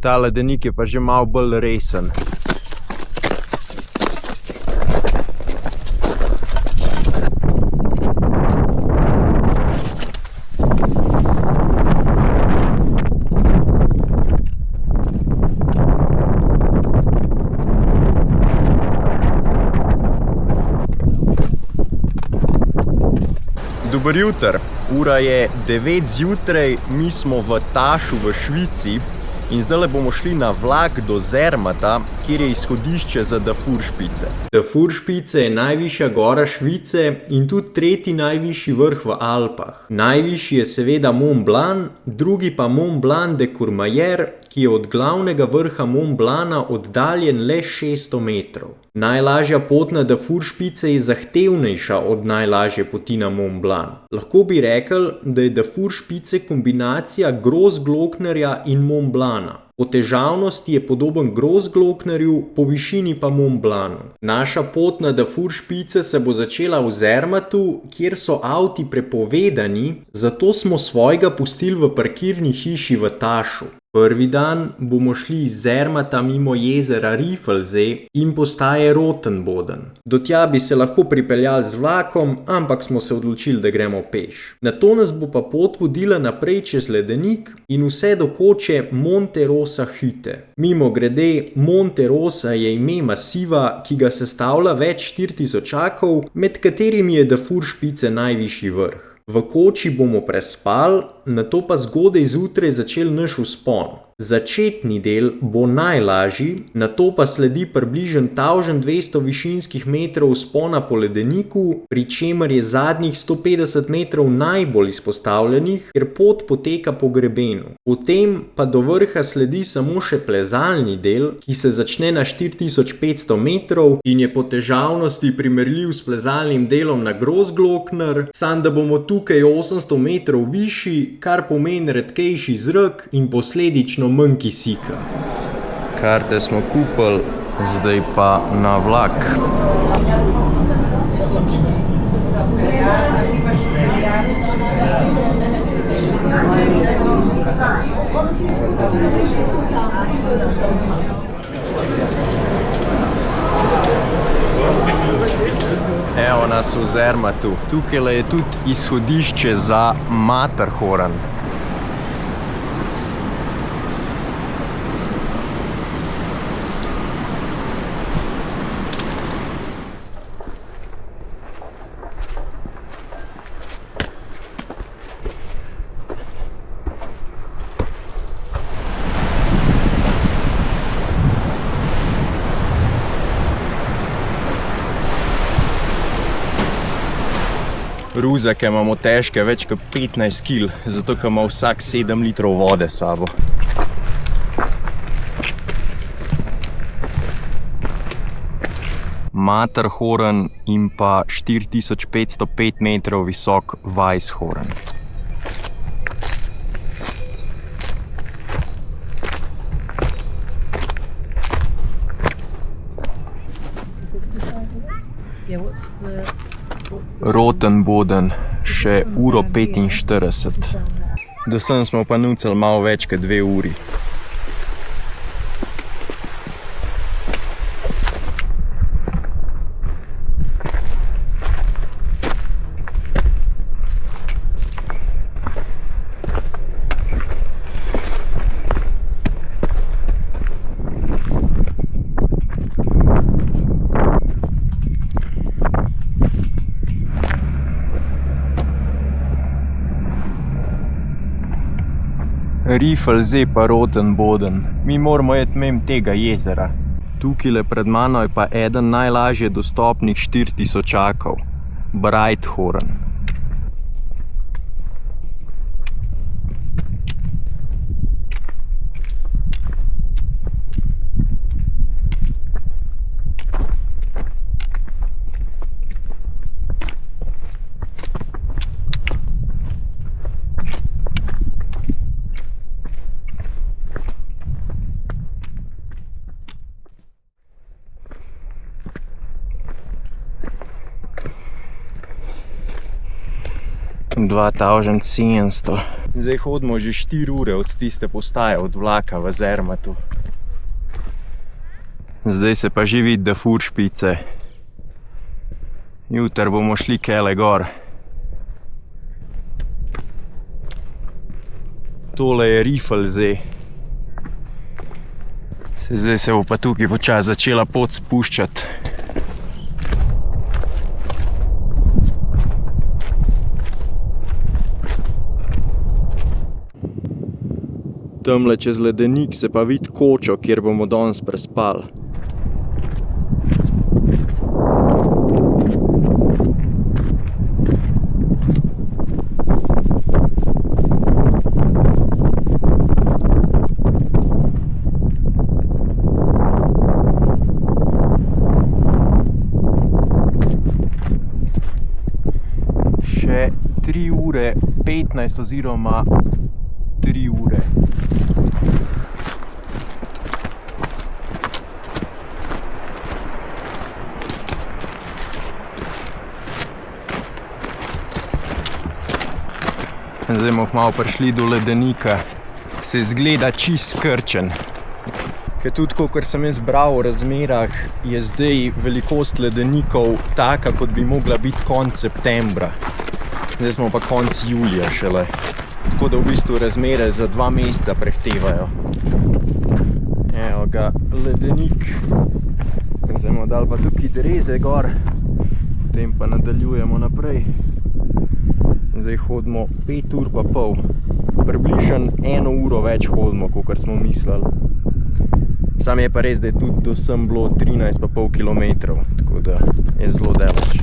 Ta ledenik je pa že malo bolj resen. Dober jutr, ura je 9 zjutraj, mi smo v Tašu v Švici in zdajle bomo šli na vlak do Zermata, kjer je izhodišče za Dafuršpice. Dafuršpice je najvišja gora Švice in tudi tretji najvišji vrh v Alpah. Najvišji je seveda Mont Blanc, drugi pa Mont Blanc de Courmayeur, ki je od glavnega vrha Mont Blanca oddaljen le 600 metrov. Najlažja pot na Dafuršpice je zahtevnejša od najlažje poti na Mont Blanc. Lahko bi rekel, da je Dafuršpice kombinacija Großglocknerja in Mont Blanca. Po težavnosti je podoben Großglocknerju, po višini pa Mont Blancu. Naša pot na Dafuršpice se bo začela v Zermatu, kjer so avti prepovedani, zato smo svojega pustili v parkirni hiši v Tašu. Prvi dan bomo šli iz Zermata mimo jezera Rifelsee in postaje Rottenboden. Do tja bi se lahko pripeljali z vlakom, ampak smo se odločili, da gremo peš. Nato nas bo pa pot vodila naprej čez ledenik in vse do koče Monte Rosa Hütte. Mimogrede, Monte Rosa je ime masiva, ki ga sestavlja več 4000-akov, med katerimi je Dafuršpice najvišji vrh. V koči bomo prespali, nato pa zgodaj zjutraj začel naš vzpon. Začetni del bo najlažji, nato pa sledi približno 1200 višinskih metrov vzpona po ledeniku, pri čemer je zadnjih 150 metrov najbolj izpostavljenih, ker pot poteka po grebenu. Potem pa do vrha sledi samo še plezalni del, ki se začne na 4500 metrov in je po težavnosti primerljiv s plezalnim delom na Großglockner, samo da bomo tukaj 800 metrov višji, kar pomeni redkejši zrak in posledično manj kisika. Karte smo kupili, zdaj pa na vlak. Evo nas v Zermatu. Tukaj je tudi izhodišče za Matterhorn. Ruzake imamo težke več kot 15 kg, zato ker ima vsak 7 litrov vode s sabo. Matterhorn in pa 4505 metrov visok Weisshorn. Rottenboden, še 1:45. Do sem smo pa nucali malo več kot 2 uri. Rifelsee pa Rottenboden. Mi moramo iti mimo tega jezera. Tukajle pred mano je pa eden najlažje dostopnih 4000-akov. Breithorn. $2700. Zdaj hodimo že 4 ure od tiste postaje, od vlaka v Zermatu. Zdaj se pa že vidi, da Furšpice. Jutri bomo šli kele gor. Tole je Riflzee. Zdaj se bo pa tukaj počasi začela pot spuščati. Tamle čez ledenik se pa vidi kočo, kjer bomo danes prespali. Še 3 ure 15 oziroma 3 ure. Zdaj bomo malo prišli do ledenika. Se izgleda čist skrčen. Ker tudi, kakor sem jaz bral o razmerah, je zdaj velikost ledenikov taka, kot bi mogla biti konec septembra. Zdaj smo pa konec julija šele. Tako da v bistvu razmere za 2 meseca prehtevajo. Evo ga, ledenik. Zdaj bomo dali pa tukaj dreze gor, potem pa nadaljujemo naprej. Zdaj hodimo 5 ur pa pol. Približno 1 uro več hodimo, kakor smo mislili. Sam je pa res, da je tudi do sem bilo 13,5 kilometrov, tako da je zelo daleč.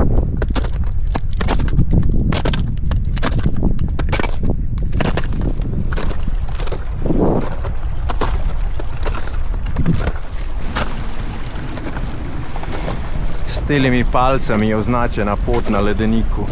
S telimi palcami je označena pot na ledeniku.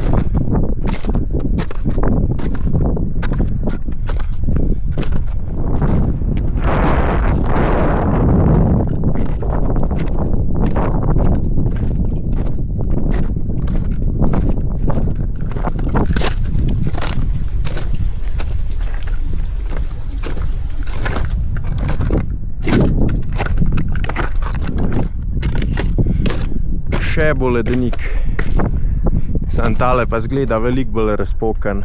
Še bo ledenik. Sam tale pa zgleda veliko bolj razpokan.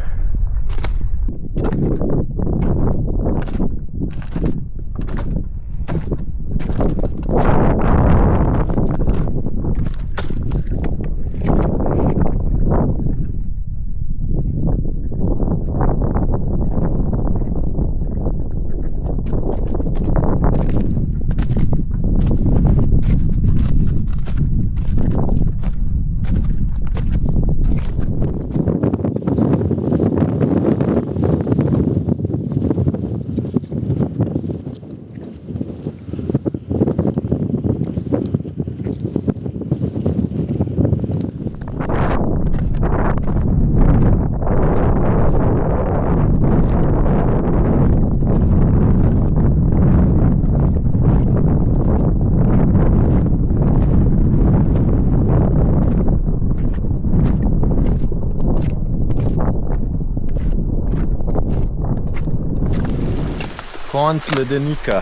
Konc ledenika.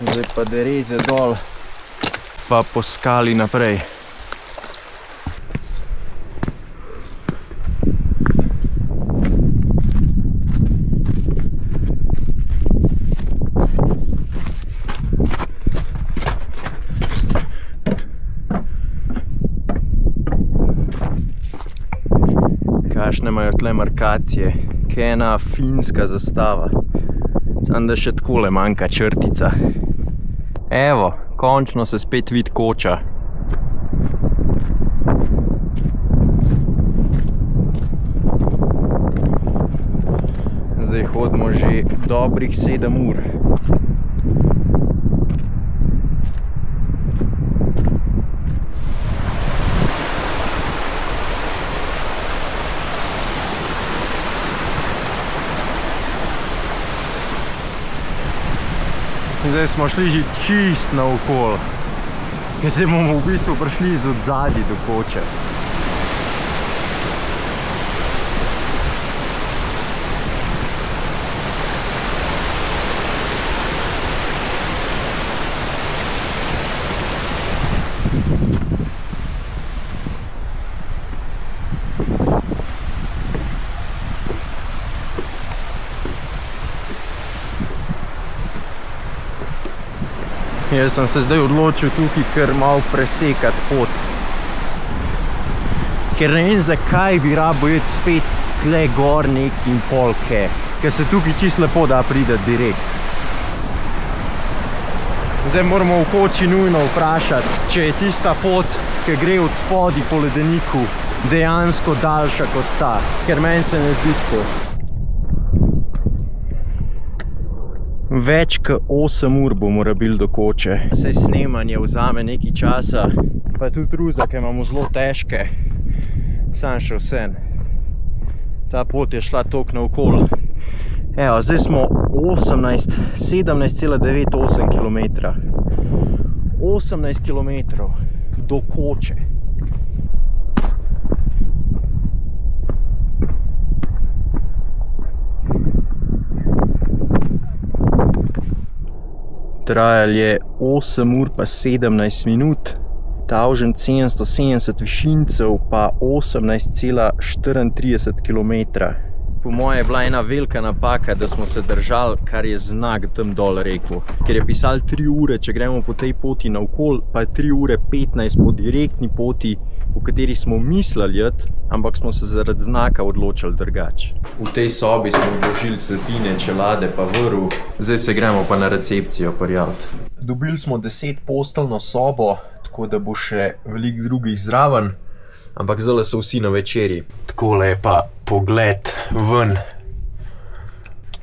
Zdaj pa dreze dol, pa po skali naprej. Kakšne imajo tle markacije, kaj je ena finska zastava. Samo da še takole manjka črtica. Evo, končno se spet vidi koča. Zdaj hodimo že dobrih 7 ur. Zdaj smo šli že čist naokoli, ker se bomo v bistvu prišli iz odzadaj do koče. Jaz sem se zdaj odločil tukaj kar malo presekati pot. Ker ne vem, zakaj bi rabo iti spet tle gor nek in polke. Ker se tukaj čisto lepo da prideti direkt. Zdaj moramo v koči nujno vprašati, če je tista pot, ki gre od spodaj po ledeniku, dejansko daljša kot ta. Ker meni se ne zdi tako. Več kot 8 ur bomo rabili do koče. Saj snemanje vzame nekaj časa, pa tudi ruzake imamo zelo težke. Sam še vsem. Ta pot je šla toliko naokol. Evo, zdaj smo 17,98 km. 18 km do koče. Trajal je 8 ur pa 17 minut, tavžen 770 višincev pa 18,34 km. Po moje je bila ena velika napaka, da smo se držali, kar je znak tam dol rekel. Ker je pisal 3 ure, če gremo po tej poti naokol, pa 3 ure 15 po direktni poti, v kateri smo mislili iti, ampak smo se zaradi znaka odločili drugače. V tej sobi smo vložili cepine, čelade pa vrv, zdaj se gremo pa na recepcijo prijaviti. Dobili smo 10-posteljno sobo, tako da bo še veliko drugih zraven, ampak zdaj so vsi na večerji. Takole je pa pogled ven.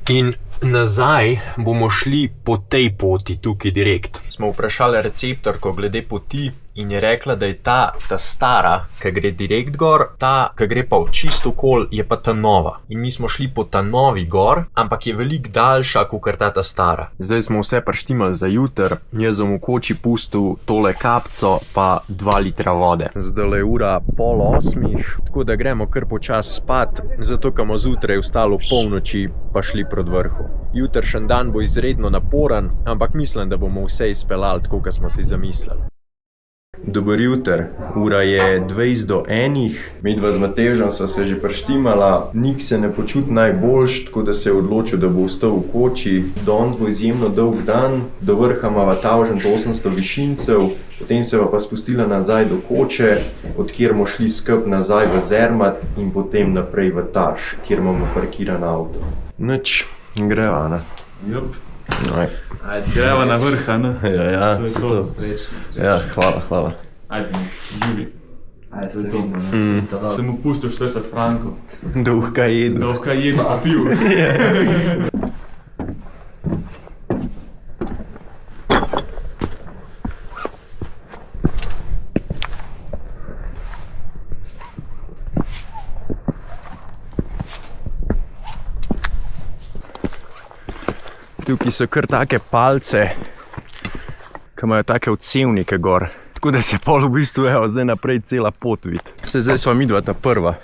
In nazaj bomo šli po tej poti, tukaj direkt. Smo vprašali receptorko glede poti in je rekla, da je ta stara, ki gre direkt gor, ta, ki gre pa v čisto okol, je pa ta nova. In mi smo šli po ta novi gor, ampak je veliko daljša, kakor ta stara. Zdaj smo vse prištimali za juter, jaz sem v koči pustil tole kapco pa 2 litra vode. Zdaj je ura 7:30, tako da gremo kar počas spat, zato kamo zjutraj vstali ob polnoči pa šli proti vrhu. Jutršnji dan bo izredno naporen, ampak mislim, da bomo vse izpeljali tako, kot smo si zamislili. Dober juter, ura je 20:01, midva z Matevžem sva se že prištimala, Nik se ne počuti najboljš, tako da se je odločil, da bo ostal v koči. Danes bo izjemno dolg dan, do vrha imava 1800 višincev, potem se pa spustila nazaj do koče, od kjer bomo šli skup nazaj v Zermatt in potem naprej v Taš, kjer imamo parkiran avto. Nič, greva, ne? Jup. Ajde, greva na vrh, ne? Ja, to je to. Srečno. Ja, hvala. Ajde, živi. Ajde, To je se to. vidimo. Sem mu pustil 40 frankov. Duhka jedu. Lahko jedu pa pil. Tukaj so kar take palce, ki imajo take odsevnike gor. Tako da se pol v bistvu, evo, zdaj naprej cela pot vidi. Zdaj sva midva ta prva,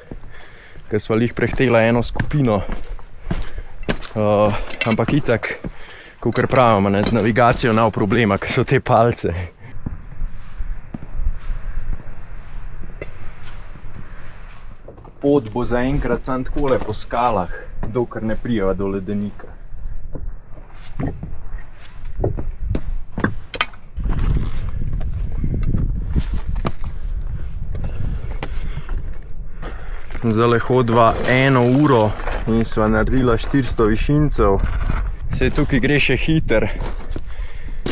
ker sva lih prehtela eno skupino. Ampak itak, kakor pravimo, ne, z navigacijo nav problema, ker so te palce. Pot bo zaenkrat samo takole po skalah, dokler ne prijeva do ledenika. Zdaj hodva 1 uro in sva naredila 400 višincev. Saj tukaj gre še hiter,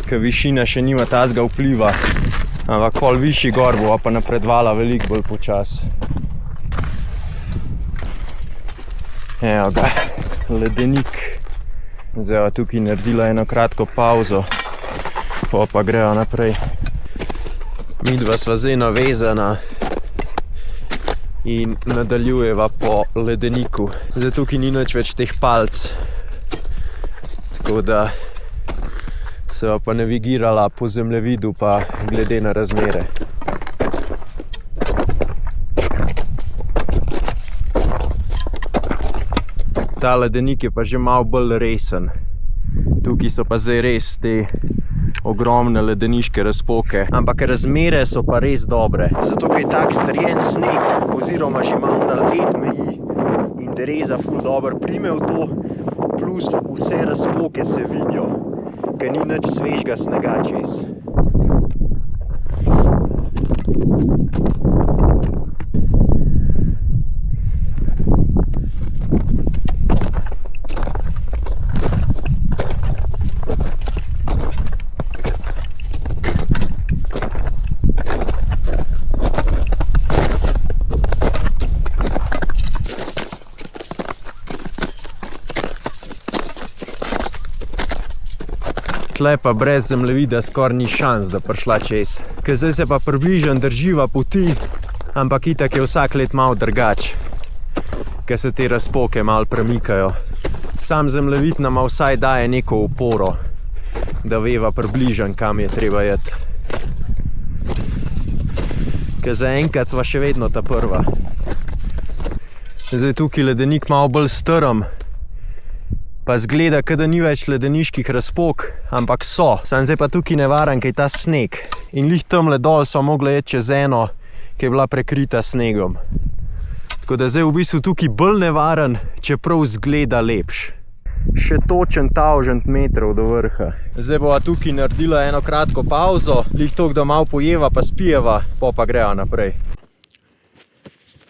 ker višina še nima tazga vpliva. Ampak pol višji gor bova pa napredvala veliko bolj počas. Evo ga, ledenik. Zdaj bova tukaj naredila eno kratko pauzo, pa greva naprej. Midva sva zdaj navezana in nadaljujeva po ledeniku. Zdaj tukaj ni nič več teh palc, tako da se pa navigirala po zemljevidu pa glede na razmere. Ta ledenik je pa že malo bolj resen. Tukaj so pa zdaj res te ogromne ledeniške razpoke. Ampak razmere so pa res dobre. Zato, ker je tak strjen sneg oziroma že malo na led meji in dereza ful dobro prime v to, plus vse razpoke se vidijo, ker ni nič svežega snega čez. Tle pa brez zemljevida skoraj ni šans, da prišla čez. Ker zdaj se pa približno drživa poti, ampak itak je vsak let malo drugač, ker se te razpoke malo premikajo. Sam zemljevid nama vsaj daje neko oporo, da veva približno, kam je treba iti. Ker zaenkrat sva še vedno ta prva. Zdaj tukaj ledenik malo bolj strm, pa zgleda, da ni več ledeniških razpok, ampak so. Sam zdaj pa tukaj nevaren, ker je ta sneg. In lih tamle dol sva mogla iti čez eno, ki je bila prekrita snegom. Tako da zdaj v bistvu tukaj bolj nevaren, čeprav zgleda lepš. Še točen 1000 metrov do vrha. Zdaj bova tukaj naredila eno kratko pauzo, lih toliko, da malo pojeva pa spijeva, pa greva naprej.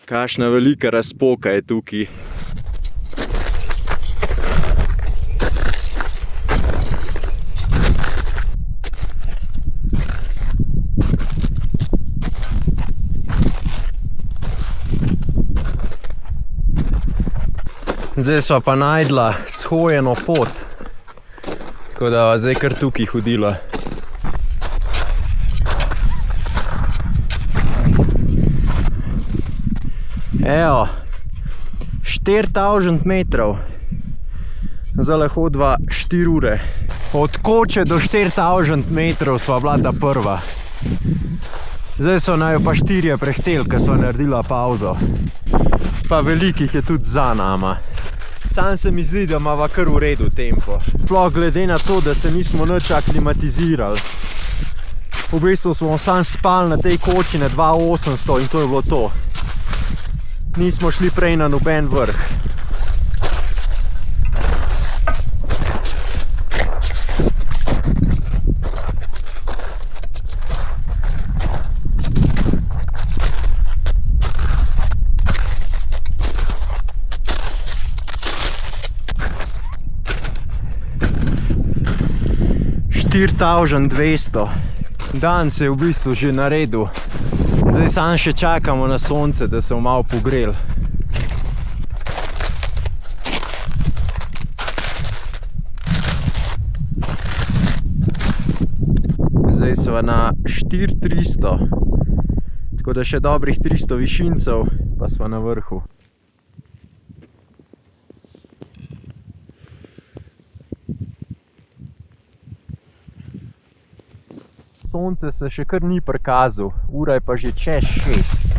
Kakšna velika razpoka je tukaj. Zdaj sva pa najdla shojeno pot, tako da va zdaj kar tukaj hodila. Evo, 4000 metrov. Zdaj hodva 4 ure. Od Koče do 4000 metrov sva bila ta prva. Zdaj so naju pa 4 prehteli, ker sva naredila pauzo. Pa velikih je tudi za nama. Sam se mi zdi, da imava kar v redu tempo. Sploh glede na to, da se nismo nič aklimatizirali. V bistvu smo sam spali na tej koči na 2800 in to je bilo to. Nismo šli prej na noben vrh. Dan se je v bistvu že naredil. Zdaj samo še čakamo na sonce, da se bomo malo pogreli. Zdaj sva na 4300, tako da še dobrih 300 višincev, pa sva na vrhu. Sonce se še kar ni prikazal, ura je pa že čez 6.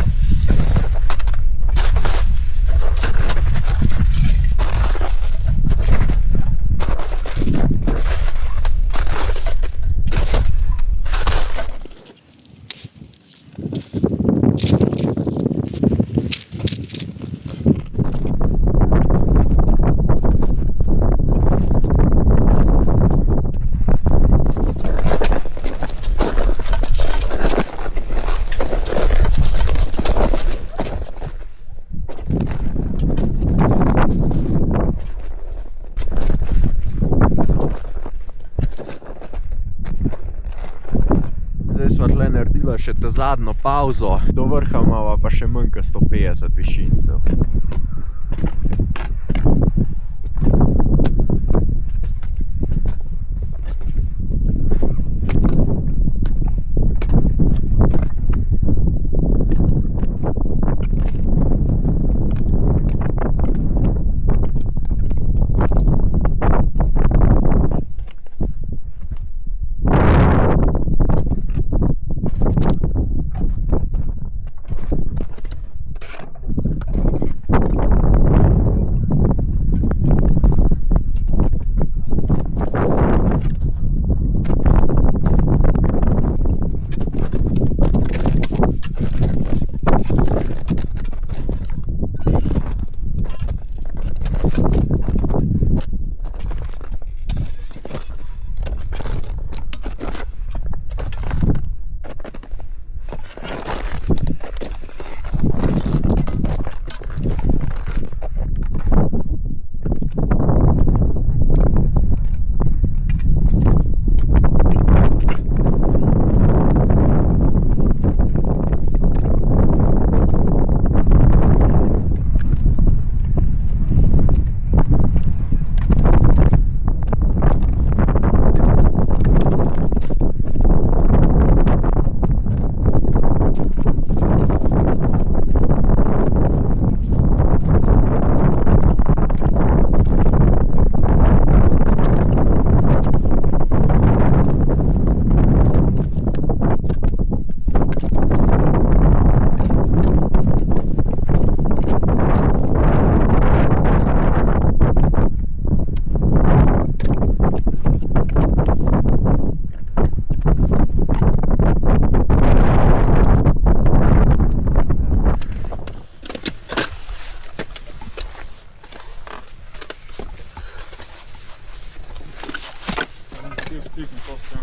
Zdaj sva tle naredila še ta zadnjo pauzo, do vrha imava pa še manj kot 150 višincev.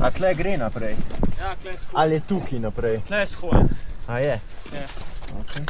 A tle gre naprej? Ja, tle je shojen. Ali je tukaj naprej? Tle je shojen. A je? Ja. Okay.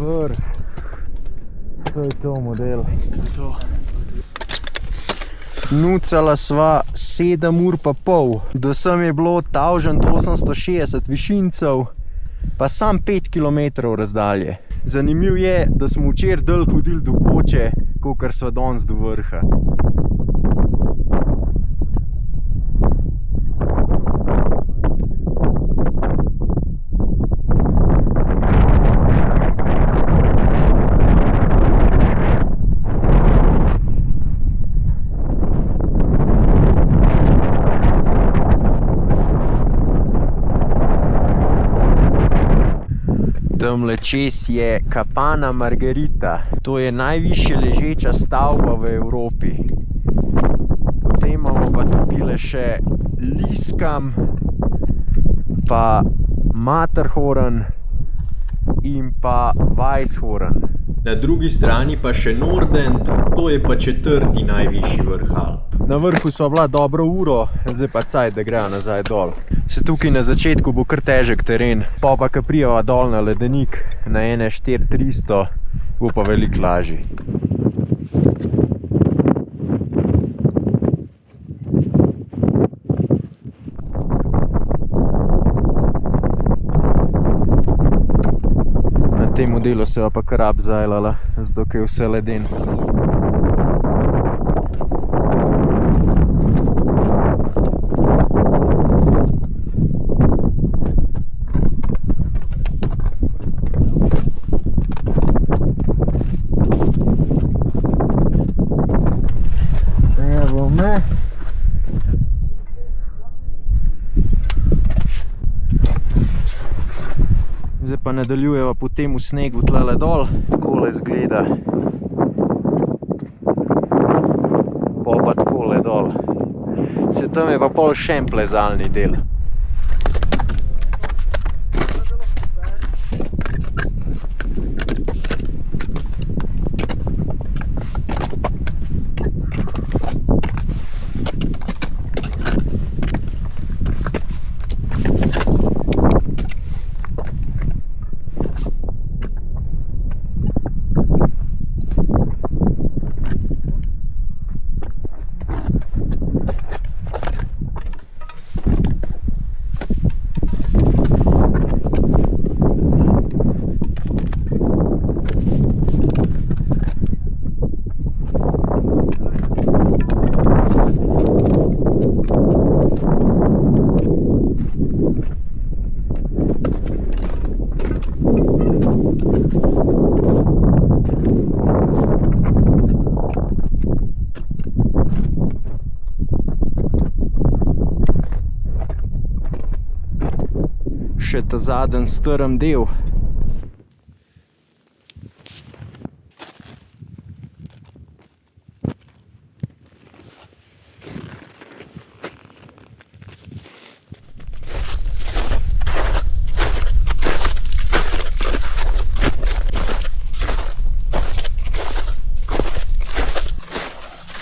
Vrh. To je to model. Nucala sva 7 ur pa pol. Do sem je bilo 1860 višincev, pa sam 5 km razdalje. Zanimiv je, da smo včeraj dol hodili do Koče, kakor sva danes do vrha. Tamle čez je Capanna Margherita. To je najvišje ležeča stavba v Evropi. Potem imamo pa tukaj še Liskam, pa Matterhorn in pa Weisshorn. Na drugi strani pa še Nordent, to je pa 4. najvišji vrh Alp. Na vrhu sva bila dobro uro, zdaj pa cajt, da grejo nazaj dol. Se tukaj na začetku bo kar težek teren, pa ko prijeva dol na ledenik na 1.4300, bo pa veliko lažji. Na tem modelu se pa kar abzajlala, zato je vse leden. Evo me. Zdaj pa nadaljujeva potem v snegu tlele dol. Takole izgleda. Pa takole dol. Se tam je pa pol še en plezalni del. Še ta zadnji strm del.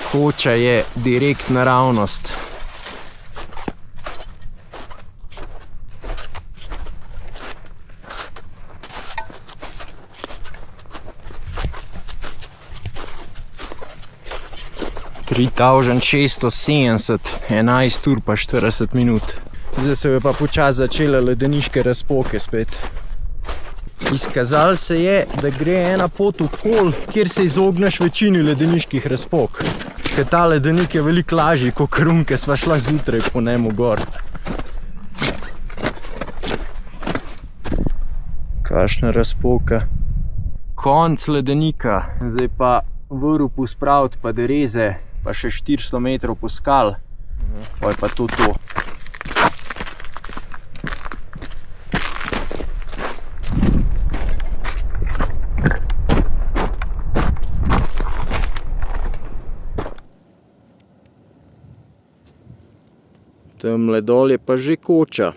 Koča je direkt naravnost. Trižen 670, 11 ur pa 40 minut. Zdaj se je pa počasi začela ledeniške razpoke spet. Izkazalo se je, da gre ena pot okoli, kjer se izogneš večini ledeniških razpok. Ker ta ledenik je veliko lažji, kot krunke sva šla zjutraj po njemu gor. Kakšna razpoka. Konc ledenika. Zdaj pa vrv pospraviti pa dereze, pa še 400 metrov po skal. Pa je pa to. Tamle dol je pa že koča.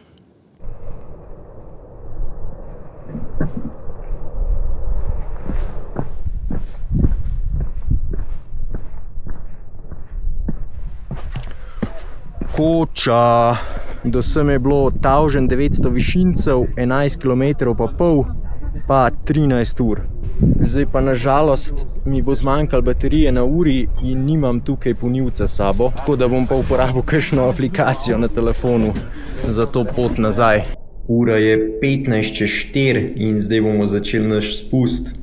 Koča. Do sem je bilo 1900 višincev, 11 km pa pol, pa 13 ur. Zdaj pa na žalost mi bo zmanjkalo baterije na uri in nimam tukaj polnilca s sabo, tako da bom pa uporabil kakšno aplikacijo na telefonu za to pot nazaj. Ura je 15:04 in zdaj bomo začeli naš spust.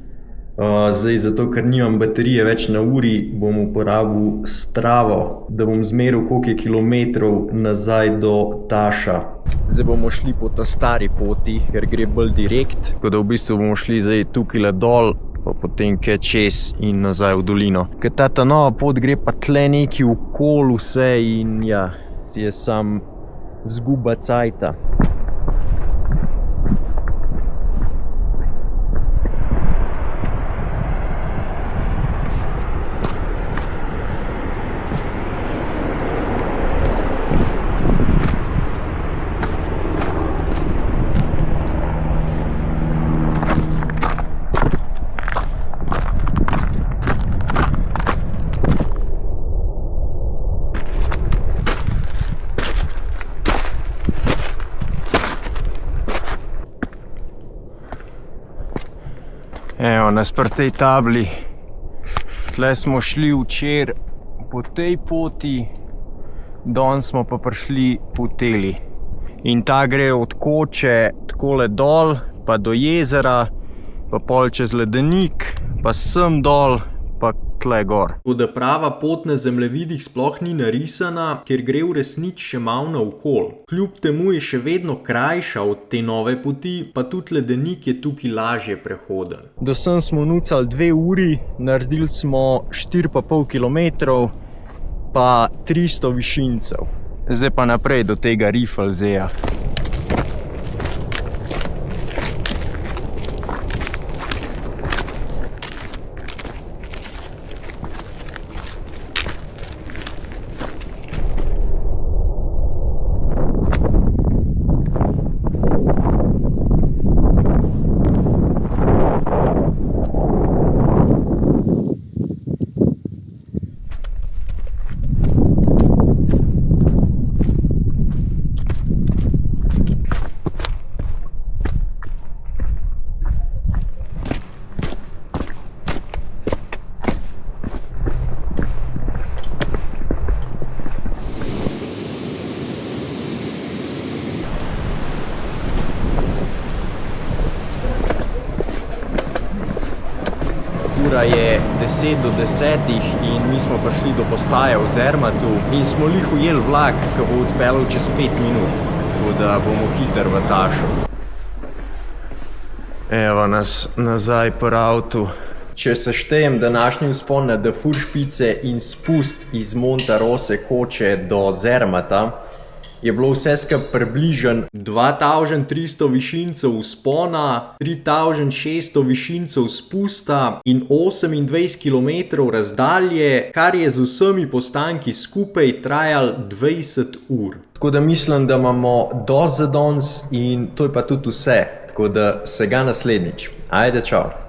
Zdaj, zato ker nimam baterije več na uri, bom uporabil Stravo, da bom zmeril, koliko je kilometrov nazaj do Taša. Zdaj bomo šli po ta stari poti, ker gre bolj direkt, tako da v bistvu bomo šli zdaj tukaj dol, pa potem kaj čez in nazaj v dolino. Ker ta nova pot gre pa tle neki okoli vse in ja, je sam zguba cajta. Evo nas pri tej tabli. Tle smo šli včeraj po tej poti, danes smo pa prišli po teli. In ta gre od Koče takole dol, pa do jezera, pa pol čez ledenik, pa sem dol, pa tle gor. Toda prava pot na zemljevidih sploh ni narisana, ker gre v resnici še malo naokol. Kljub temu je še vedno krajša od te nove poti, pa tudi ledenik je tukaj lažje prehoden. Do sem smo nucali 2 uri, naredili smo 4,5 km, pa 300 višincev. Zdaj pa naprej do tega Riffelseeja. Ura je 10 do 10 in mi smo prišli do postaje v Zermatu in smo lih ujeli vlak, ki bo odpeljal čez 5 minut, tako da bomo hitro v Tašu. Evo nas nazaj po avtu. Če seštejem današnji vzpon na Dafuršpice in spust iz Monte Rose koče do Zermata, je bilo vse skupaj približno 2300 višincev vzpona, 3600 višincev spusta in 28 km razdalje, kar je z vsemi postanki skupaj trajalo 20 ur. Tako da mislim, da imamo dosti za danes in to je pa tudi vse. Tako da se ga naslednjič. Ajde, čau.